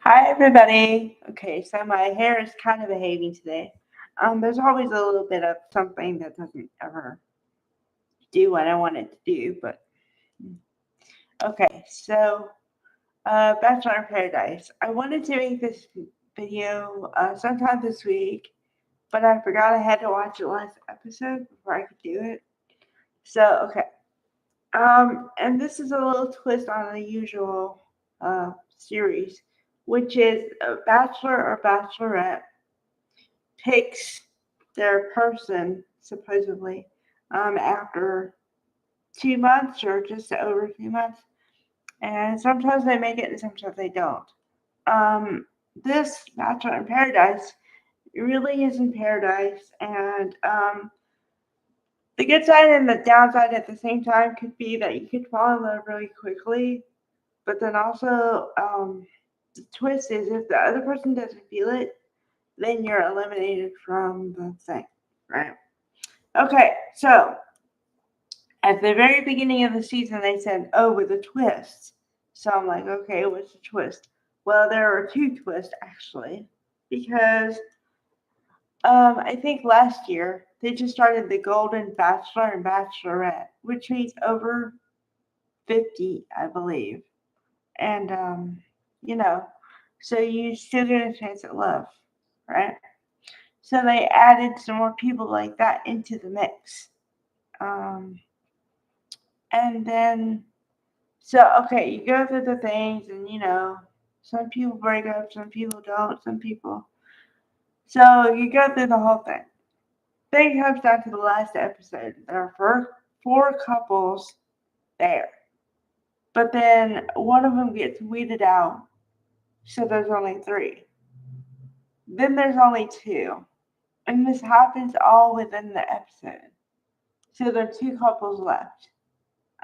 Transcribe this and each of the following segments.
Hi, everybody. Okay, so my hair is kind of behaving today. There's always a little bit of something that doesn't ever do what I want it to do, but okay. So, Bachelor in Paradise. I wanted to make this video sometime this week, but I forgot I had to watch the last episode before I could do it. So, okay. And this is a little twist on the usual series, which is a bachelor or bachelorette picks their person supposedly after 2 months or just over 2 months, and sometimes they make it and sometimes they don't. Um, this Bachelor in Paradise really is in paradise, and the good side and the downside at the same time could be that you could fall in love really quickly, but then also the twist is if the other person doesn't feel it, then you're eliminated from the thing, right? Okay, so at the very beginning of the season, they said, "Oh, with a twist." So I'm like, "Okay, what's the twist?" Well, there are two twists actually, because I think last year they just started the Golden Bachelor and Bachelorette, which means over 50, I believe, and you know, so you still get a chance at love, right? So they added some more people like that into the mix. Um, And then, okay, you go through the things, and some people break up, some people don't, some people. So you go through the whole thing. Then it comes down to the last episode. There are four couples there, but then one of them gets weeded out, so there's only three. Then there's only two, and this happens all within the episode. So there are two couples left.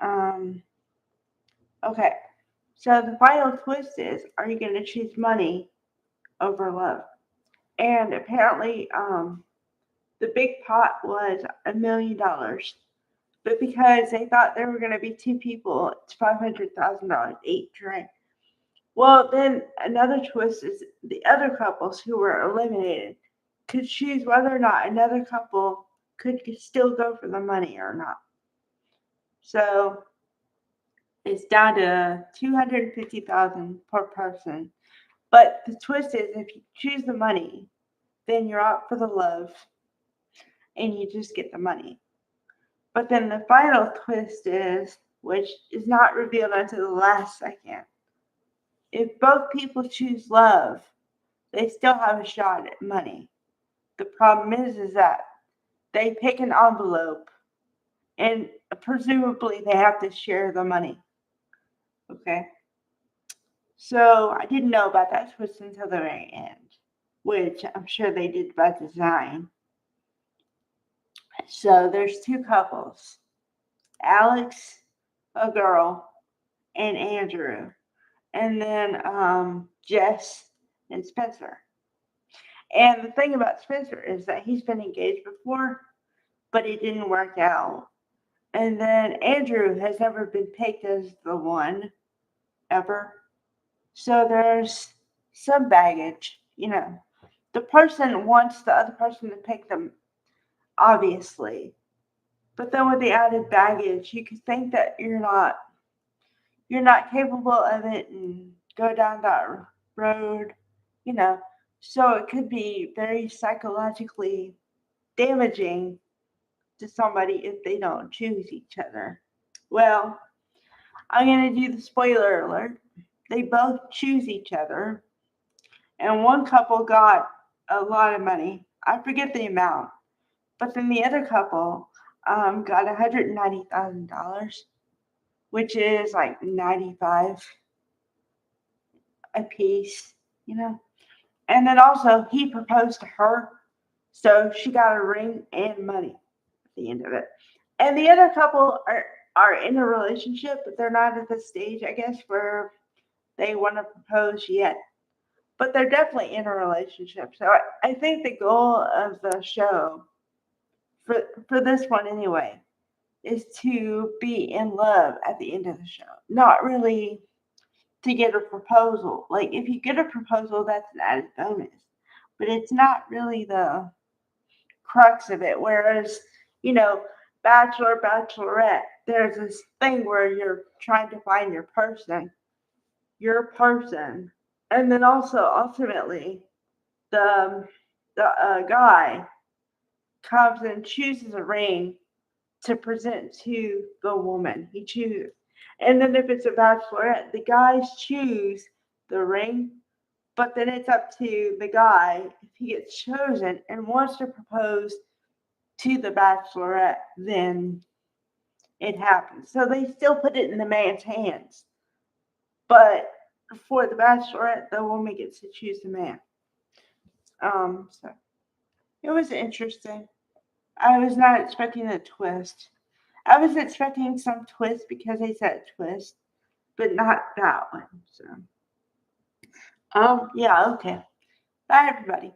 Um, okay, so the final twist is: are you going to choose money over love? And apparently, the big pot was $1 million. But because they thought there were going to be two people, it's $500,000 each, right? Well, then another twist is the other couples who were eliminated could choose whether or not another couple could still go for the money or not. So it's down to 250,000 per person. But the twist is if you choose the money, then you're out for the love and you just get the money. But then the final twist is, which is not revealed until the last second, if both people choose love, they still have a shot at money. The problem is that they pick an envelope and presumably they have to share the money. Okay? So I didn't know about that twist until the very end, which I'm sure they did by design. So there's two couples, Alex, a girl, and Andrew, and then Jess and Spencer. And the thing about Spencer is that he's been engaged before, but it didn't work out. And then Andrew has never been picked as the one ever. So there's some baggage, The person wants the other person to pick them, obviously. But then with the added baggage, you could think that you're not capable of it and go down that road, you know. So it could be very psychologically damaging to somebody if they don't choose each other. Well, I'm going to do the spoiler alert. They both choose each other, and one couple got a lot of money. I forget the amount, but then the other couple got $190,000, which is like 95 a piece, you know. And then also he proposed to her, so she got a ring and money at the end of it. And the other couple are in a relationship, but they're not at the stage, I guess, where they want to propose yet. But they're definitely in a relationship. So I think the goal of the show, for this one anyway, is to be in love at the end of the show. Not really to get a proposal. Like, if you get a proposal, that's an added bonus. But it's not really the crux of it. Whereas, Bachelor, Bachelorette, there's this thing where you're trying to find your person. And then also, ultimately, the guy comes and chooses a ring to present to the woman. He chooses. And then if it's a bachelorette, the guys choose the ring, but then it's up to the guy if he gets chosen and wants to propose to the bachelorette, then it happens. So they still put it in the man's hands. But for the bachelorette, the woman gets to choose the man. So it was interesting. I was not expecting a twist. I was expecting some twist because they said twist, but not that one. So, yeah, okay. Bye, everybody.